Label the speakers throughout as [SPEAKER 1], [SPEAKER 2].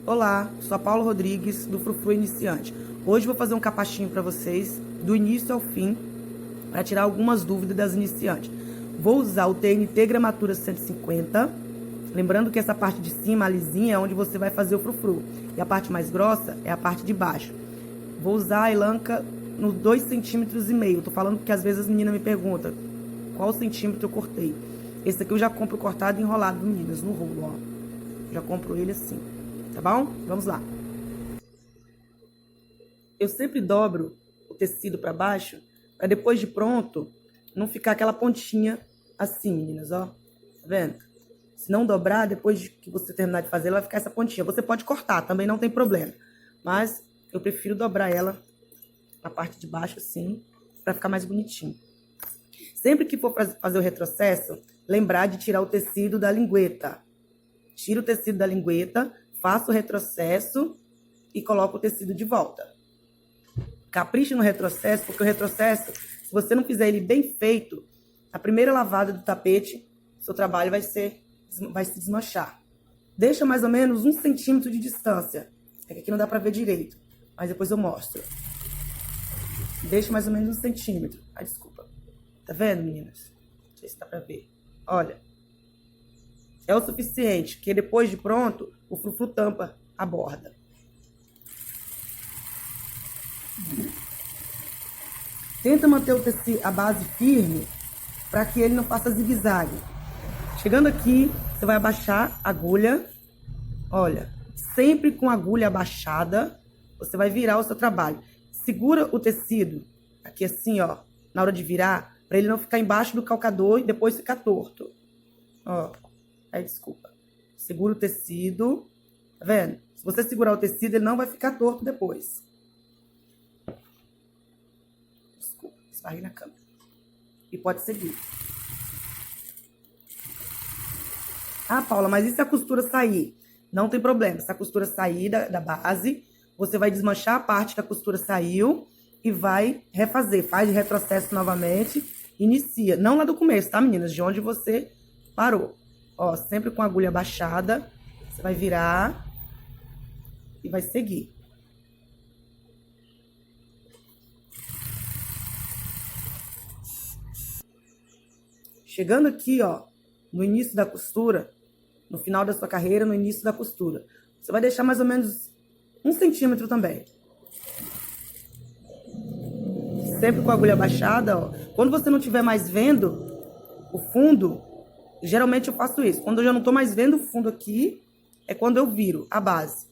[SPEAKER 1] Olá, sou a Paula Rodrigues, do Frufru Iniciante. Hoje vou fazer um capachinho para vocês, do início ao fim, para tirar algumas dúvidas das iniciantes. Vou usar o TNT Gramatura 150, lembrando que essa parte de cima, a lisinha, é onde você vai fazer o frufru. E a parte mais grossa é a parte de baixo. Vou usar a elanca nos 2,5 cm. Tô falando porque às vezes as meninas me perguntam qual centímetro eu cortei. Esse aqui eu já compro cortado e enrolado, meninas, no rolo, ó. Já compro ele assim. Tá bom? Vamos lá. Eu sempre dobro o tecido para baixo, para depois de pronto, não ficar aquela pontinha assim, meninas, ó. Tá vendo? Se não dobrar, depois que você terminar de fazer, ela vai ficar essa pontinha. Você pode cortar, também não tem problema. Mas eu prefiro dobrar ela na parte de baixo assim, para ficar mais bonitinho. Sempre que for fazer o retrocesso, lembrar de tirar o tecido da lingueta. Tira o tecido da lingueta, faça o retrocesso e coloca o tecido de volta. Capriche no retrocesso, porque o retrocesso, se você não fizer ele bem feito, a primeira lavada do tapete, seu trabalho vai se desmanchar. Deixa mais ou menos 1 centímetro de distância. É que aqui não dá pra ver direito, mas depois eu mostro. Deixa mais ou menos 1 centímetro. Ai, desculpa. Tá vendo, meninas? Não sei se dá pra ver. Olha. É o suficiente, que depois de pronto, o frufru tampa a borda. Tenta manter o tecido, a base firme, para que ele não faça zigue-zague. Chegando aqui, você vai abaixar a agulha. Olha, sempre com a agulha abaixada, você vai virar o seu trabalho. Segura o tecido aqui assim, ó, na hora de virar, para ele não ficar embaixo do calcador e depois ficar torto. Ó. Aí, desculpa. Segura o tecido. Tá vendo? Se você segurar o tecido, ele não vai ficar torto depois. Desculpa, esbarrei na câmera. E pode seguir. Ah, Paula, mas e se a costura sair? Não tem problema. Se a costura sair da base, você vai desmanchar a parte que a costura saiu e vai refazer. Faz retrocesso novamente. Inicia. Não lá do começo, tá, meninas? De onde você parou. Ó, sempre com a agulha baixada, você vai virar e vai seguir. Chegando aqui, ó, no início da costura, no final da sua carreira, no início da costura, você vai deixar mais ou menos 1 centímetro também. Sempre com a agulha baixada, ó. Quando você não estiver mais vendo o fundo, geralmente eu faço isso. Quando eu já não tô mais vendo o fundo aqui, é quando eu viro a base.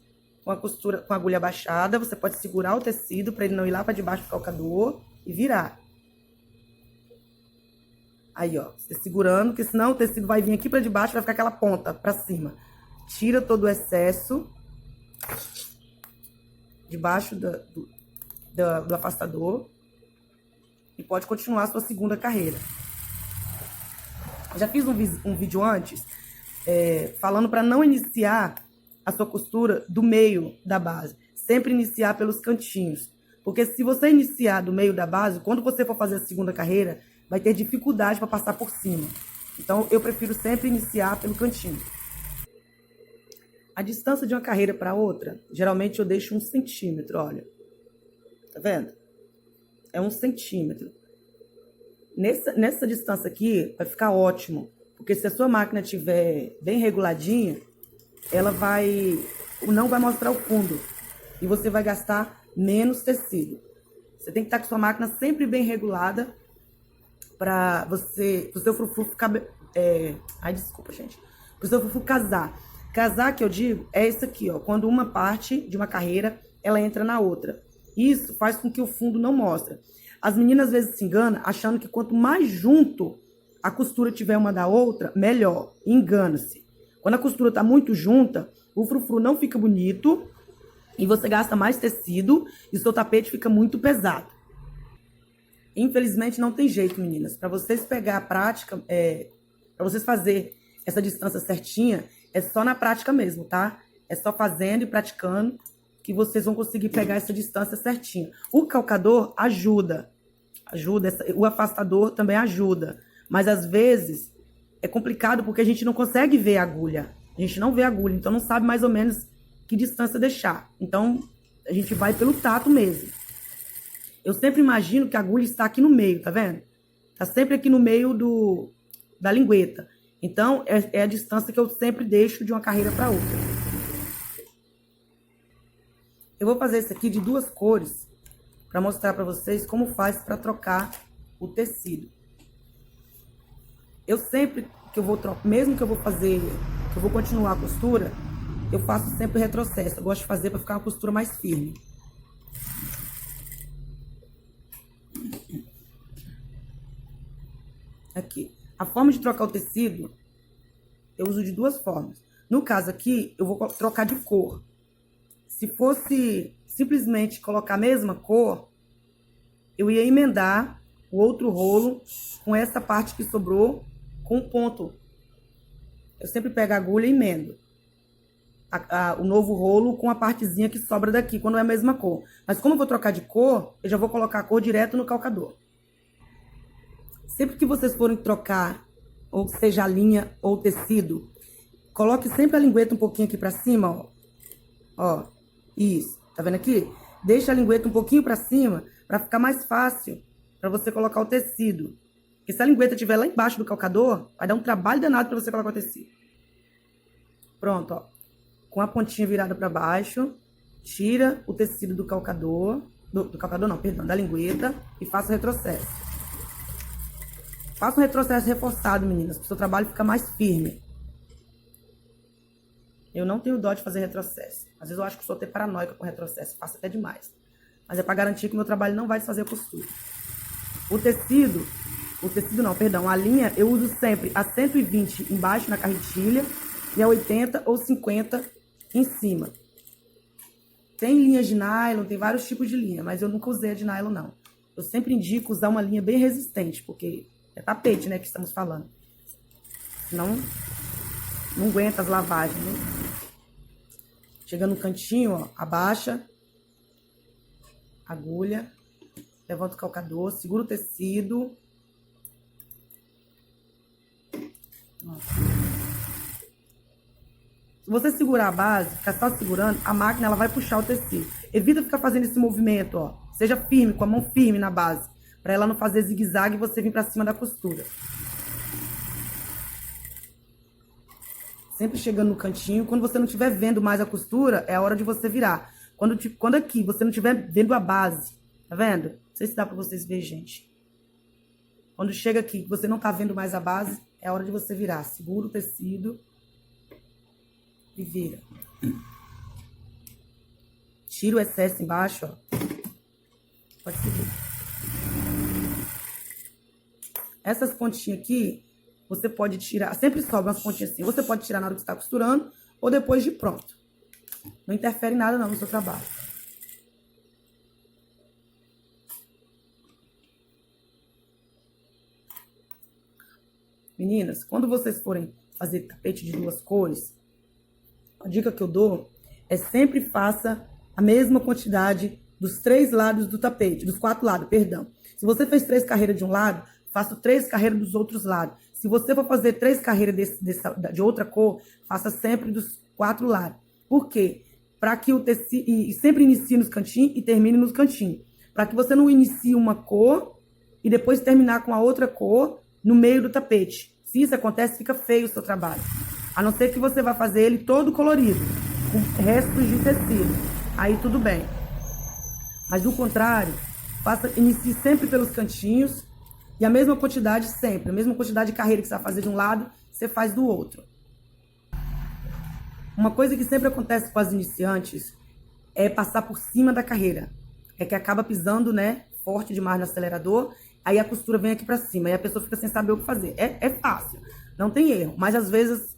[SPEAKER 1] Com a costura, com a agulha baixada, você pode segurar o tecido para ele não ir lá para debaixo do calcador e virar. Aí, ó, você segurando, porque senão o tecido vai vir aqui para debaixo, vai ficar aquela ponta para cima. Tira todo o excesso debaixo do afastador e pode continuar a sua segunda carreira. Já fiz um vídeo antes falando para não iniciar a sua costura do meio da base. Sempre iniciar pelos cantinhos. Porque se você iniciar do meio da base, quando você for fazer a segunda carreira, vai ter dificuldade para passar por cima. Então, eu prefiro sempre iniciar pelo cantinho. A distância de uma carreira para outra, geralmente eu deixo 1 centímetro, olha. Tá vendo? É 1 centímetro. Nessa distância aqui, vai ficar ótimo. Porque se a sua máquina estiver bem reguladinha, ela não vai mostrar o fundo. E você vai gastar menos tecido. Você tem que estar com sua máquina sempre bem regulada para o seu frufru ficar... Ai, desculpa, gente. Para o seu frufru casar. Casar, que eu digo, é isso aqui, ó. Quando uma parte de uma carreira, ela entra na outra. Isso faz com que o fundo não mostre. As meninas às vezes se enganam achando que quanto mais junto a costura tiver uma da outra, melhor. Engana-se. Quando a costura tá muito junta, o frufru não fica bonito e você gasta mais tecido e o seu tapete fica muito pesado. Infelizmente não tem jeito, meninas. Para vocês pegar a prática, para vocês fazer essa distância certinha, é só na prática mesmo, tá? É só fazendo e praticando que vocês vão conseguir pegar essa distância certinha. O calcador ajuda, o afastador também ajuda, mas às vezes é complicado porque a gente não consegue ver a agulha. A gente não vê a agulha, então não sabe mais ou menos que distância deixar. Então, a gente vai pelo tato mesmo. Eu sempre imagino que a agulha está aqui no meio, tá vendo? Tá sempre aqui no meio da lingueta. Então, é a distância que eu sempre deixo de uma carreira para outra. Eu vou fazer esse aqui de 2 cores para mostrar para vocês como faz para trocar o tecido. Eu sempre que eu vou trocar, mesmo que eu vou fazer, que eu vou continuar a costura, eu faço sempre retrocesso. Eu gosto de fazer para ficar uma costura mais firme. Aqui. A forma de trocar o tecido, eu uso de 2 formas. No caso aqui, eu vou trocar de cor. Se fosse simplesmente colocar a mesma cor, eu ia emendar o outro rolo com essa parte que sobrou com um ponto. Eu sempre pego a agulha e emendo o novo rolo com a partezinha que sobra daqui, quando é a mesma cor. Mas como eu vou trocar de cor, eu já vou colocar a cor direto no calcador. Sempre que vocês forem trocar, ou seja a linha ou o tecido, coloque sempre a lingueta um pouquinho aqui pra cima, ó. Ó, isso. Tá vendo aqui? Deixa a lingueta um pouquinho pra cima, pra ficar mais fácil pra você colocar o tecido. Porque se a lingueta estiver lá embaixo do calcador, vai dar um trabalho danado pra você colocar o tecido. Pronto, ó. Com a pontinha virada pra baixo, tira o tecido do calcador, do calcador não, perdão, da lingueta, e faça o retrocesso. Faça um retrocesso reforçado, meninas, para o seu trabalho ficar mais firme. Eu não tenho dó de fazer retrocesso. Às vezes eu acho que sou até paranoica com retrocesso, faço até demais. Mas é para garantir que o meu trabalho não vai desfazer a costura. O tecido não, perdão, a linha eu uso sempre a 120 embaixo na carretilha e a 80 ou 50 em cima. Tem linhas de nylon, tem vários tipos de linha, mas eu nunca usei a de nylon, não. Eu sempre indico usar uma linha bem resistente, porque é tapete, né, que estamos falando. Senão, não aguenta as lavagens, né? Chega no cantinho, ó, abaixa, agulha, levanta o calcador, segura o tecido. Se você segurar a base, ficar só segurando, a máquina ela vai puxar o tecido. Evita ficar fazendo esse movimento, ó. Seja firme, com a mão firme na base, para ela não fazer zigue-zague e você vir para cima da costura. Sempre chegando no cantinho. Quando você não estiver vendo mais a costura, é a hora de você virar. Quando aqui você não estiver vendo a base, tá vendo? Não sei se dá para vocês verem, gente. Quando chega aqui, você não tá vendo mais a base, é a hora de você virar. Segura o tecido e vira. Tira o excesso embaixo, ó. Pode seguir. Essas pontinhas aqui, você pode tirar, sempre sobra umas pontinhas assim. Você pode tirar na hora que você tá costurando ou depois de pronto. Não interfere em nada não no seu trabalho. Meninas, quando vocês forem fazer tapete de 2 cores, a dica que eu dou é sempre faça a mesma quantidade dos 3 lados do tapete, dos 4 lados, perdão. Se você fez 3 carreiras de um lado, faça 3 carreiras dos outros lados. Se você for fazer 3 carreiras de outra cor, faça sempre dos 4 lados. Por quê? Para que o tecido... E sempre inicie nos cantinhos e termine nos cantinhos. Para que você não inicie uma cor e depois terminar com a outra cor no meio do tapete. Se isso acontece, fica feio o seu trabalho. A não ser que você vá fazer ele todo colorido, com restos de tecido. Aí tudo bem. Mas do contrário, inicie sempre pelos cantinhos e a mesma quantidade sempre. A mesma quantidade de carreira que você vai fazer de um lado, você faz do outro. Uma coisa que sempre acontece com as iniciantes é passar por cima da carreira. É que acaba pisando, né, forte demais no acelerador, aí a costura vem aqui pra cima, e a pessoa fica sem saber o que fazer. É fácil, não tem erro, mas às vezes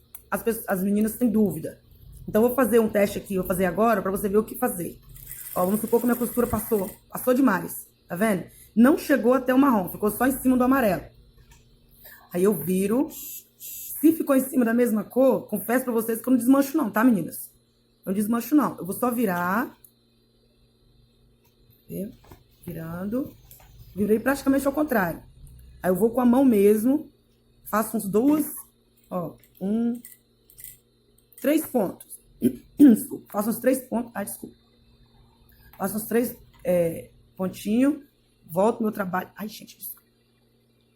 [SPEAKER 1] as meninas têm dúvida. Então eu vou fazer um teste aqui, vou fazer agora, pra você ver o que fazer. Ó, vamos supor que a minha costura passou demais, tá vendo? Não chegou até o marrom, ficou só em cima do amarelo. Aí eu viro. Se ficou em cima da mesma cor, confesso pra vocês que eu não desmancho não, tá, meninas? Eu não desmancho não. Eu vou só virar. Virando. Virei praticamente ao contrário. Aí eu vou com a mão mesmo. Faço uns 2, ó, 3 pontos. Desculpa, faço uns 3 pontos. Ai, desculpa. Faço uns 3 pontinhos. Volto meu trabalho. Ai, gente, desculpa.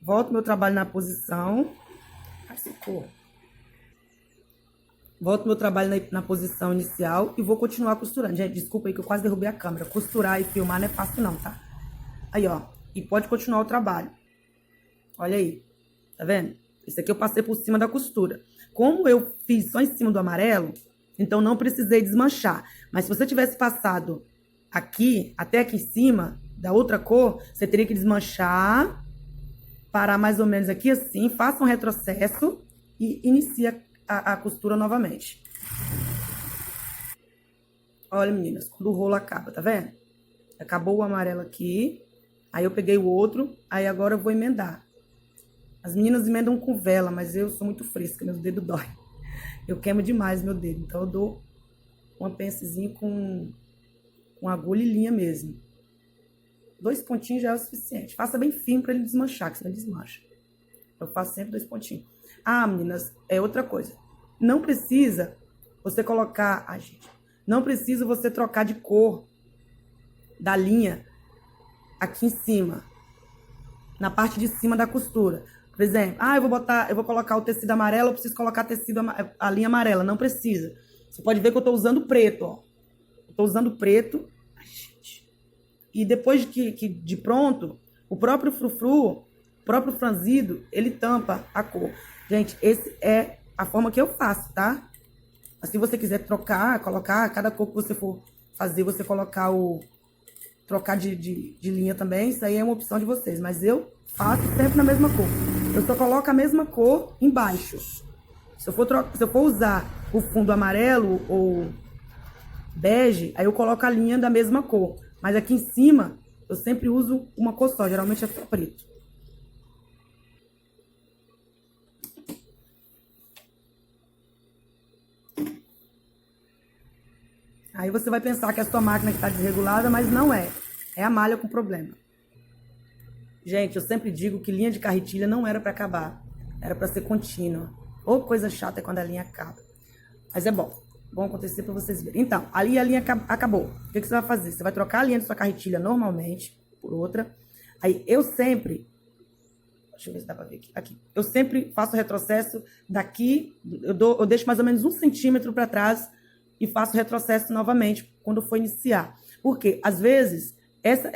[SPEAKER 1] Volto meu trabalho na posição. Ai, socorro. Volto meu trabalho na posição inicial e vou continuar costurando. Gente, desculpa aí que eu quase derrubei a câmera. Costurar e filmar não é fácil não, tá? Aí, ó. E pode continuar o trabalho. Olha aí. Tá vendo? Esse aqui eu passei por cima da costura. Como eu fiz só em cima do amarelo, então não precisei desmanchar. Mas se você tivesse passado aqui, até aqui em cima, da outra cor, você teria que desmanchar, parar mais ou menos aqui assim, faça um retrocesso e inicia a costura novamente. Olha, meninas, quando o rolo acaba, tá vendo? Acabou o amarelo aqui, aí eu peguei o outro, aí agora eu vou emendar. As meninas emendam com vela, mas eu sou muito fresca, meu dedo dói. Eu queimo demais meu dedo, então eu dou uma pencezinha com agulha e linha mesmo. 2 pontinhos já é o suficiente. Faça bem firme para ele desmanchar, que senão ele desmancha. Eu faço sempre 2 pontinhos. Ah, meninas, é outra coisa. Não precisa você colocar... Ai, gente. Não precisa você trocar de cor da linha aqui em cima. Na parte de cima da costura. Por exemplo, eu vou colocar o tecido amarelo, eu preciso colocar a linha amarela. Não precisa. Você pode ver que eu tô usando preto, ó. Eu tô usando preto. Ai, gente. E depois de pronto, o próprio frufru, o próprio franzido, ele tampa a cor. Gente, esse é a forma que eu faço, tá? Mas se você quiser trocar, colocar, cada cor que você for fazer, você colocar trocar de linha também, isso aí é uma opção de vocês. Mas eu faço sempre na mesma cor. Eu só coloco a mesma cor embaixo. Se eu for usar o fundo amarelo ou bege, aí eu coloco a linha da mesma cor. Mas aqui em cima, eu sempre uso uma cor só, geralmente é só preto. Aí você vai pensar que é a sua máquina que está desregulada, mas não é. É a malha com problema. Gente, eu sempre digo que linha de carretilha não era para acabar. Era para ser contínua. Ou coisa chata é quando a linha acaba. Mas é bom. Bom acontecer para vocês verem. Então, ali a linha acabou. O que você vai fazer? Você vai trocar a linha de sua carretilha normalmente por outra. Aí eu sempre... Deixa eu ver se dá para ver aqui. Aqui. Eu sempre faço o retrocesso daqui. Eu deixo mais ou menos 1 centímetro para trás e faço retrocesso novamente quando for iniciar. Porque, às vezes, essa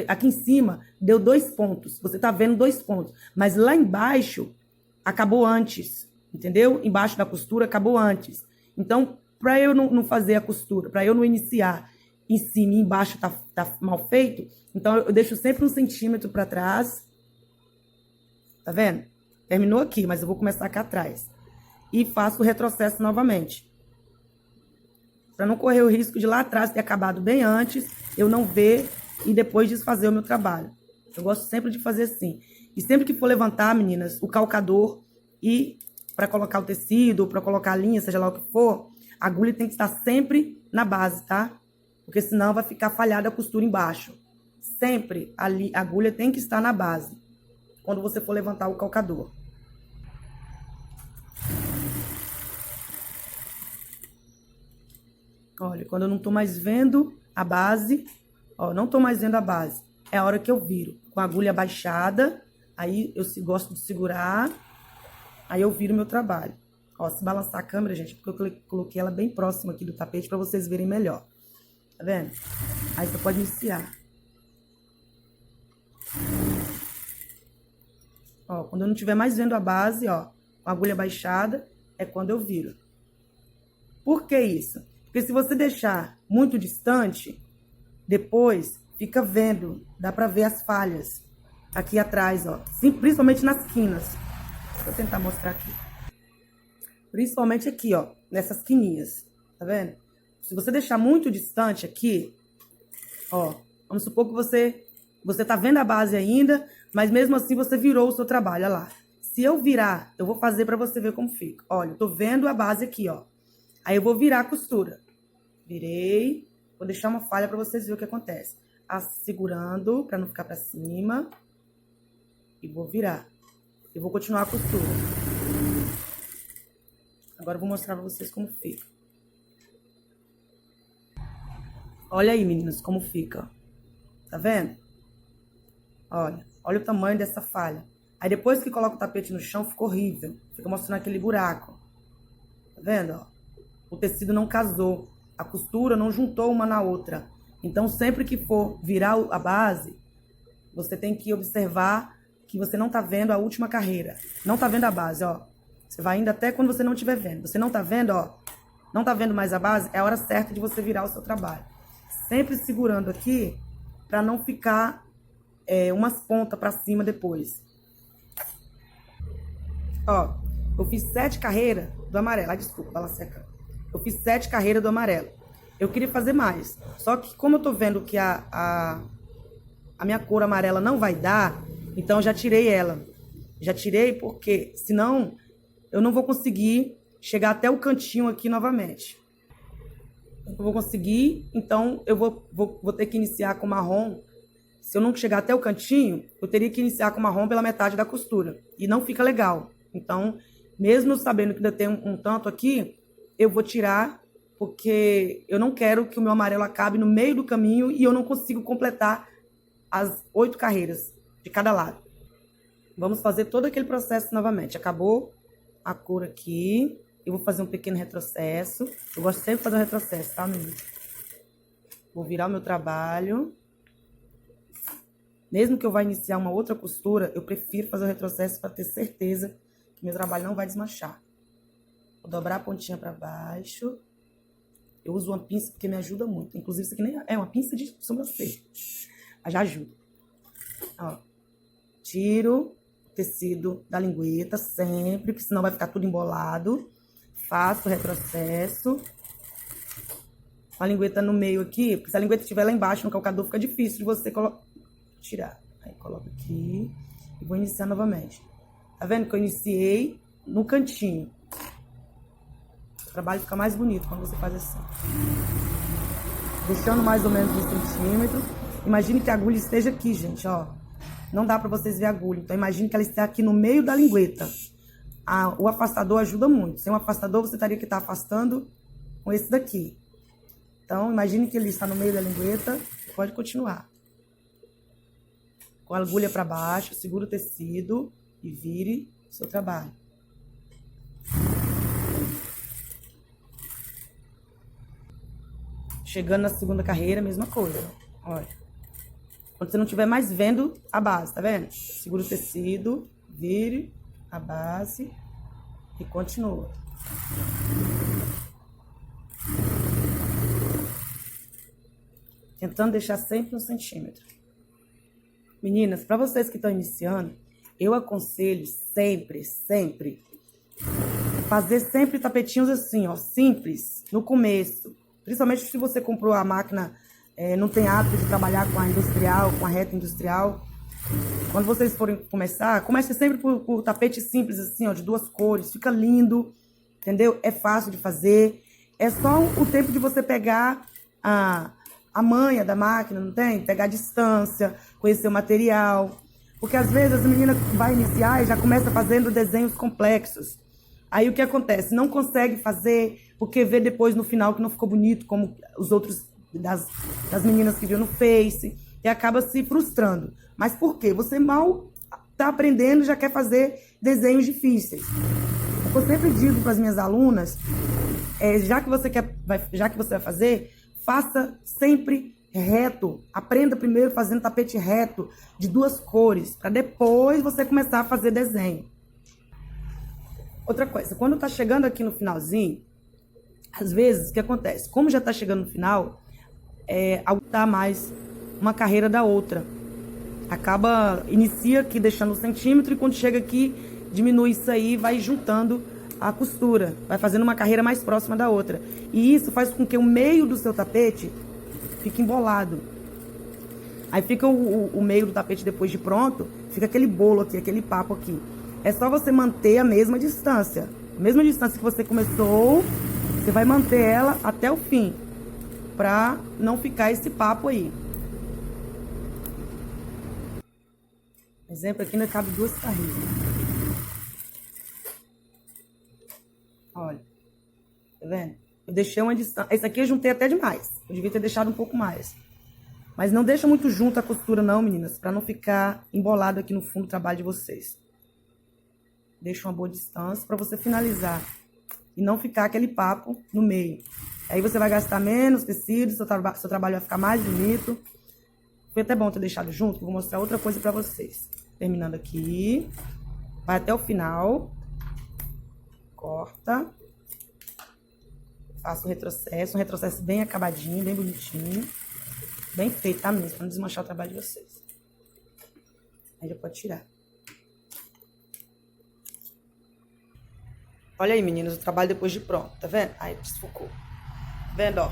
[SPEAKER 1] aqui em cima deu 2 pontos. Você tá vendo 2 pontos. Mas lá embaixo acabou antes. Entendeu? Embaixo da costura acabou antes. Então, para eu não fazer a costura, para eu não iniciar em cima e embaixo tá mal feito, então eu deixo sempre 1 centímetro para trás. Tá vendo? Terminou aqui, mas eu vou começar aqui atrás. E faço o retrocesso novamente. Para não correr o risco de lá atrás ter acabado bem antes, eu não ver e depois desfazer o meu trabalho. Eu gosto sempre de fazer assim. E sempre que for levantar, meninas, o calcador e para colocar o tecido, ou para colocar a linha, seja lá o que for, a agulha tem que estar sempre na base, tá? Porque senão vai ficar falhada a costura embaixo. Sempre a agulha tem que estar na base, quando você for levantar o calcador. Olha, quando eu não tô mais vendo a base, ó, não tô mais vendo a base, é a hora que eu viro. Com a agulha baixada, aí eu gosto de segurar, aí eu viro meu trabalho. Ó, se balançar a câmera, gente, porque eu coloquei ela bem próxima aqui do tapete pra vocês verem melhor. Tá vendo? Aí você pode iniciar. Ó, quando eu não estiver mais vendo a base, ó, com a agulha baixada, é quando eu viro. Por que isso? Porque se você deixar muito distante, depois fica vendo, dá pra ver as falhas aqui atrás, ó. Sim, principalmente nas quinas. Deixa eu tentar mostrar aqui. Principalmente aqui, ó, nessas quininhas, tá vendo? Se você deixar muito distante aqui, ó, vamos supor que você tá vendo a base ainda, mas mesmo assim você virou o seu trabalho, olha lá. Se eu virar, eu vou fazer pra você ver como fica. Olha, eu tô vendo a base aqui, ó. Aí eu vou virar a costura. Virei, vou deixar uma falha pra vocês verem o que acontece. Segurando, pra não ficar pra cima. E vou virar. Eu vou continuar a costura. Agora eu vou mostrar pra vocês como fica. Olha aí, meninas, como fica. Tá vendo? Olha o tamanho dessa falha. Aí depois que coloca o tapete no chão, fica horrível. Fica mostrando aquele buraco. Tá vendo, ó? O tecido não casou. A costura não juntou uma na outra. Então, sempre que for virar a base, você tem que observar que você não tá vendo a última carreira. Não tá vendo a base, ó. Você vai indo até quando você não estiver vendo. Você não tá vendo, ó. Não tá vendo mais a base, é a hora certa de você virar o seu trabalho. Sempre segurando aqui, pra não ficar umas pontas pra cima depois. Ó, eu fiz 7 carreiras do amarelo. Ah, desculpa, balancei a câmera. Eu fiz 7 carreiras do amarelo. Eu queria fazer mais. Só que como eu tô vendo que a minha cor amarela não vai dar, então eu já tirei ela. Já tirei porque, senão, eu não vou conseguir chegar até o cantinho aqui novamente. Eu vou conseguir, então eu vou ter que iniciar com marrom. Se eu não chegar até o cantinho, eu teria que iniciar com marrom pela metade da costura. E não fica legal. Então, mesmo eu sabendo que ainda tem um tanto aqui, eu vou tirar, porque eu não quero que o meu amarelo acabe no meio do caminho e eu não consigo completar as 8 carreiras de cada lado. Vamos fazer todo aquele processo novamente. Acabou a cor aqui. Eu vou fazer um pequeno retrocesso. Eu gosto sempre de fazer um retrocesso, tá, menino? Vou virar o meu trabalho. Mesmo que eu vá iniciar uma outra costura, eu prefiro fazer o retrocesso para ter certeza que meu trabalho não vai desmanchar. Vou dobrar a pontinha para baixo. Eu uso uma pinça porque me ajuda muito. Inclusive, isso aqui nem é uma pinça de sobrancelha. Mas já ajuda. Ó. Tiro o tecido da lingueta sempre, porque senão vai ficar tudo embolado. Faço o retrocesso. Com a lingueta no meio aqui, porque se a lingueta estiver lá embaixo no calcador, fica difícil de você tirar. Aí coloco aqui e vou iniciar novamente. Tá vendo que eu iniciei no cantinho. O trabalho fica mais bonito quando você faz assim. Deixando mais ou menos 1 centímetro. Imagine que a agulha esteja aqui, gente, ó. Não dá pra vocês verem a agulha. Então, imagine que ela está aqui no meio da lingueta. O afastador ajuda muito. Sem um afastador, você teria que estar afastando com esse daqui. Então, imagine que ele está no meio da lingueta. Pode continuar. Com a agulha para baixo, segura o tecido e vire o seu trabalho. Chegando na segunda carreira, mesma coisa. Olha. Quando você não estiver mais vendo a base, tá vendo? Segura o tecido, vire a base e continua. Tentando deixar sempre 1 centímetro. Meninas, para vocês que estão iniciando, eu aconselho sempre, fazer sempre tapetinhos assim, ó, simples, no começo. Principalmente se você comprou a máquina, não tem hábito de trabalhar com a industrial, com a reta industrial. Quando vocês forem começar, comece sempre por tapete simples assim, ó, de 2 cores, fica lindo, entendeu? É fácil de fazer. É só o tempo de você pegar a manha da máquina, não tem? Pegar a distância, conhecer o material. Porque às vezes as meninas vai iniciar e já começa fazendo desenhos complexos. Aí o que acontece? Não consegue fazer porque vê depois no final que não ficou bonito como os outros das meninas que viu no Face e acaba se frustrando. Mas por quê? Você mal tá aprendendo e já quer fazer desenhos difíceis. Eu sempre digo para as minhas alunas, já que você vai fazer, faça sempre reto. Aprenda primeiro fazendo tapete reto de 2 cores, para depois você começar a fazer desenho. Outra coisa, quando tá chegando aqui no finalzinho, às vezes, o que acontece? Como já tá chegando no final, aumentar mais uma carreira da outra. Inicia aqui deixando 1 centímetro e quando chega aqui, diminui isso aí e vai juntando a costura. Vai fazendo uma carreira mais próxima da outra. E isso faz com que o meio do seu tapete fique embolado. Aí fica o meio do tapete depois de pronto, fica aquele bolo aqui, aquele papo aqui. É só você manter a mesma distância. A mesma distância que você começou, você vai manter ela até o fim. Pra não ficar esse papo aí. Exemplo, aqui ainda cabe 2 carreiras. Olha. Tá vendo? Eu deixei uma distância. Esse aqui eu juntei até demais. Eu devia ter deixado um pouco mais. Mas não deixa muito junto a costura não, meninas, pra não ficar embolado aqui no fundo do trabalho de vocês. Deixa uma boa distância pra você finalizar. E não ficar aquele papo no meio. Aí você vai gastar menos tecido, seu trabalho vai ficar mais bonito. Foi até bom ter deixado junto, vou mostrar outra coisa pra vocês. Terminando aqui. Vai até o final. Corta. Faço um retrocesso bem acabadinho, bem bonitinho. Bem feito, tá mesmo? Pra não desmanchar o trabalho de vocês. Aí já pode tirar. Olha aí, meninas, o trabalho depois de pronto, tá vendo? Aí desfocou. Tá vendo, ó?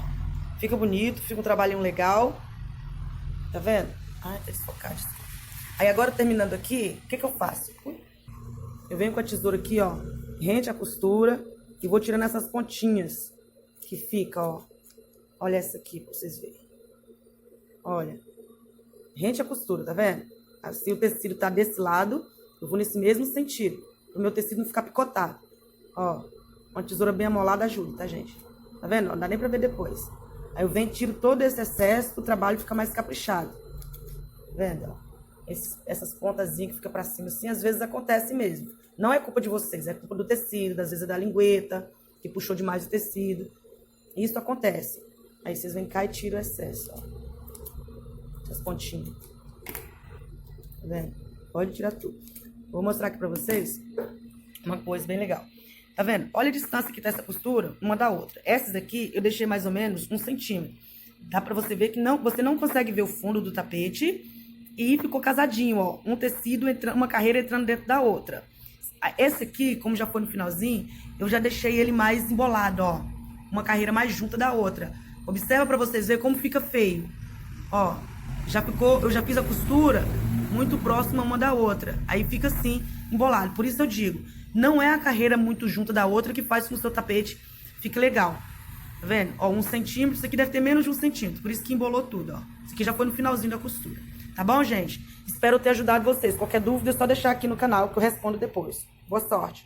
[SPEAKER 1] Fica bonito, fica um trabalhinho legal. Tá vendo? Ai, tá desfocado. Aí agora, terminando aqui, o que que eu faço? Eu venho com a tesoura aqui, ó, rente a costura e vou tirando essas pontinhas que fica, ó. Olha essa aqui pra vocês verem. Olha. Rente a costura, tá vendo? Assim o tecido tá desse lado, eu vou nesse mesmo sentido, pro meu tecido não ficar picotado. Ó, uma tesoura bem amolada ajuda, tá, gente? Tá vendo? Não dá nem pra ver depois. Aí eu venho e tiro todo esse excesso, o trabalho fica mais caprichado. Tá vendo, ó? Essas pontazinhas que fica pra cima, assim, às vezes acontece mesmo. Não é culpa de vocês, é culpa do tecido, às vezes é da lingueta, que puxou demais o tecido. Isso acontece. Aí vocês vêm cá e tiram o excesso, ó. Essas pontinhas. Tá vendo? Pode tirar tudo. Vou mostrar aqui pra vocês uma coisa bem legal. Tá vendo? Olha a distância que tá essa costura, uma da outra. Essas aqui eu deixei mais ou menos 1 centímetro. Dá pra você ver que você não consegue ver o fundo do tapete. E ficou casadinho, ó. Um tecido, uma carreira entrando dentro da outra. Esse aqui, como já foi no finalzinho, eu já deixei ele mais embolado, ó. Uma carreira mais junta da outra. Observa pra vocês verem como fica feio. Ó, já ficou, eu já fiz a costura muito próxima uma da outra. Aí fica assim, embolado. Por isso eu digo, não é a carreira muito junta da outra que faz com que o seu tapete fique legal. Tá vendo? Ó, 1 centímetro, isso aqui deve ter menos de 1 centímetro. Por isso que embolou tudo, ó. Isso aqui já foi no finalzinho da costura. Tá bom, gente? Espero ter ajudado vocês. Qualquer dúvida é só deixar aqui no canal que eu respondo depois. Boa sorte!